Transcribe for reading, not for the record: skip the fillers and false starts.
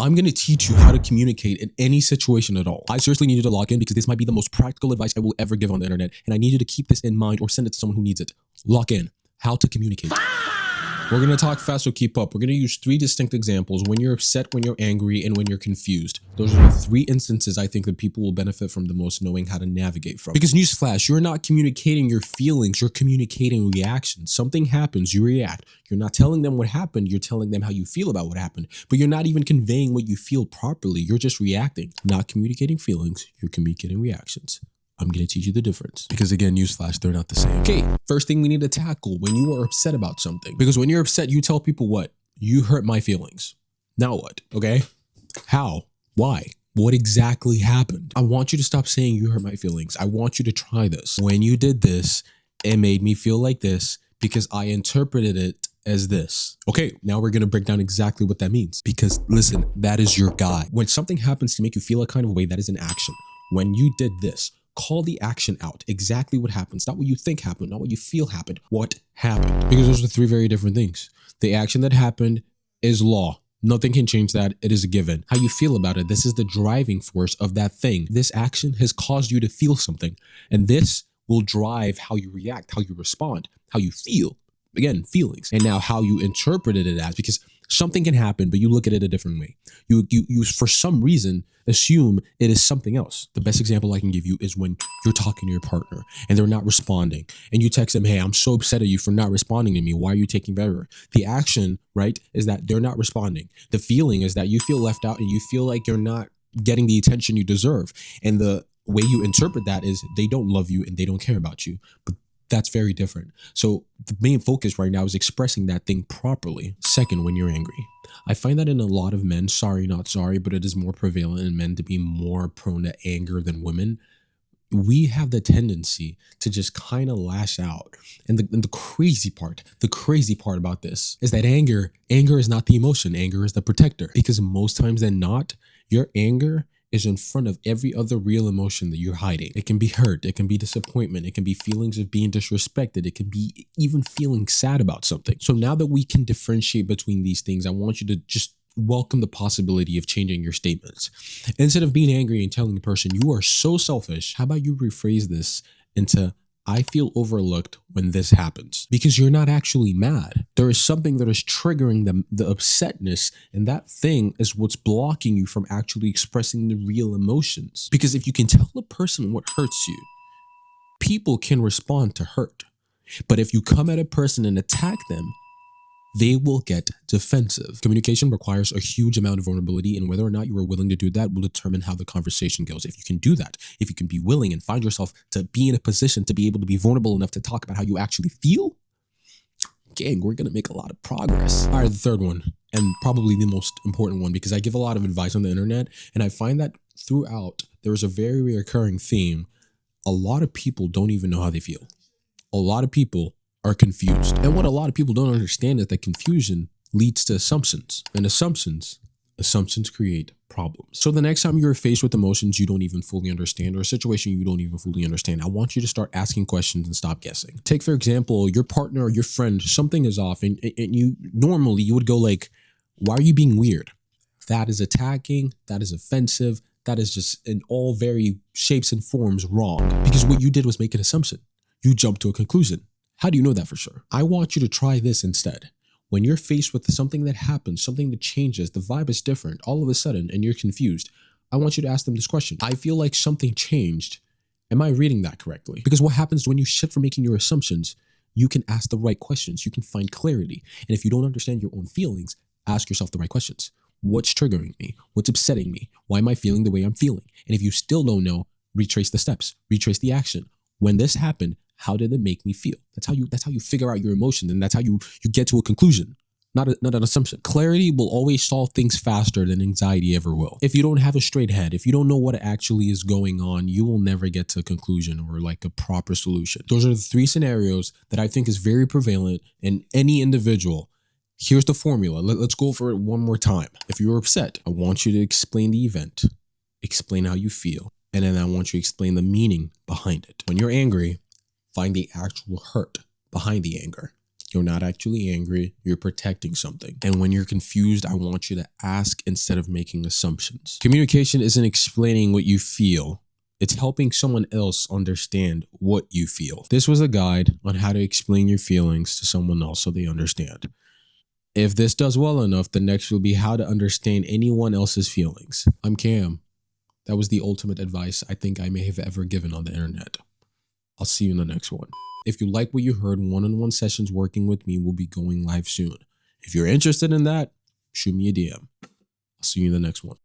I'm going to teach you how to communicate in any situation at all. I seriously need you to log in because this might be the most practical advice I will ever give on the internet. And I need you to keep this in mind or send it to someone who needs it. Lock in. How to communicate. We're going to talk fast, so keep up. We're going to use 3 distinct examples: when you're upset, when you're angry, and when you're confused. Those are the 3 instances I think that people will benefit from the most knowing how to navigate from. Because newsflash, you're not communicating your feelings, you're communicating reactions. Something happens, you react. You're not telling them what happened, you're telling them how you feel about what happened. But you're not even conveying what you feel properly, you're just reacting. Not communicating feelings, you're communicating reactions. I'm going to teach you the difference because, again, newsflash, they're not the same. Okay, first thing we need to tackle: when you are upset about something. Because when you're upset, you tell people what? You hurt my feelings. Now what? Okay? How? Why? What exactly happened? I want you to stop saying you hurt my feelings. I want you to try this. When you did this, it made me feel like this because I interpreted it as this. Okay, now we're going to break down exactly what that means. Because listen, that is your guide. When something happens to make you feel a kind of way, that is an action. When you did this, call the action out. Exactly what happens. Not what you think happened, not what you feel happened. What happened? Because those are 3 very different things. The action that happened is law. Nothing can change that. It is a given. How you feel about it, this is the driving force of that thing. This action has caused you to feel something. And this will drive how you react, how you respond, how you feel. Again, feelings. And now how you interpreted it as, because something can happen, but you look at it a different way. You for some reason assume it is something else. The best example I can give you is when you're talking to your partner and they're not responding, and you text them, "Hey, I'm so upset at you for not responding to me. Why are you taking forever?" The action, right, is that they're not responding. The feeling is that you feel left out and you feel like you're not getting the attention you deserve. And the way you interpret that is they don't love you and they don't care about you. But that's very different. So the main focus right now is expressing that thing properly. Second, when you're angry. I find that in a lot of men, sorry, not sorry, but it is more prevalent in men to be more prone to anger than women. We have the tendency to just kind of lash out. And the crazy part about this is that anger is not the emotion. Anger is the protector. Because most times than not, your anger is in front of every other real emotion that you're hiding. It can be hurt, it can be disappointment, it can be feelings of being disrespected, it can be even feeling sad about something. So now that we can differentiate between these things, I want you to just welcome the possibility of changing your statements. Instead of being angry and telling the person, "You are so selfish," how about you rephrase this into, "I feel overlooked when this happens," because you're not actually mad. There is something that is triggering the upsetness, and that thing is what's blocking you from actually expressing the real emotions. Because if you can tell a person what hurts you, people can respond to hurt. But if you come at a person and attack them, they will get defensive. Communication requires a huge amount of vulnerability, and whether or not you are willing to do that will determine how the conversation goes. If you can do that, if you can be willing and find yourself to be in a position to be able to be vulnerable enough to talk about how you actually feel, gang, we're going to make a lot of progress. All right, the third one, and probably the most important one, because I give a lot of advice on the internet, and I find that throughout, there's a very recurring theme. A lot of people don't even know how they feel. A lot of people are confused. And what a lot of people don't understand is that confusion leads to assumptions. And assumptions create problems. So the next time you're faced with emotions you don't even fully understand, or a situation you don't even fully understand, I want you to start asking questions and stop guessing. Take, for example, your partner or your friend, something is off, and you normally you would go like, "Why are you being weird?" That is attacking, that is offensive, that is just in all very shapes and forms wrong. Because what you did was make an assumption. You jumped to a conclusion. How do you know that for sure? I want you to try this instead. When you're faced with something that happens, something that changes, the vibe is different all of a sudden, and you're confused, I want you to ask them this question. "I feel like something changed. Am I reading that correctly?" Because what happens when you shift from making your assumptions, you can ask the right questions. You can find clarity. And if you don't understand your own feelings, ask yourself the right questions. What's triggering me? What's upsetting me? Why am I feeling the way I'm feeling? And if you still don't know, retrace the steps, retrace the action. When this happened, how did it make me feel? That's how you figure out your emotions, and that's how you get to a conclusion, not an assumption. Clarity will always solve things faster than anxiety ever will. If you don't have a straight head, if you don't know what actually is going on, you will never get to a conclusion or like a proper solution. Those are the 3 scenarios that I think is very prevalent in any individual. Here's the formula. Let's go over it one more time. If you're upset, I want you to explain the event, explain how you feel, and then I want you to explain the meaning behind it. When you're angry, find the actual hurt behind the anger. You're not actually angry. You're protecting something. And when you're confused, I want you to ask instead of making assumptions. Communication isn't explaining what you feel. It's helping someone else understand what you feel. This was a guide on how to explain your feelings to someone else so they understand. If this does well enough, the next will be how to understand anyone else's feelings. I'm Cam. That was the ultimate advice I think I may have ever given on the internet. I'll see you in the next one. If you like what you heard, one-on-one sessions working with me will be going live soon. If you're interested in that, shoot me a DM. I'll see you in the next one.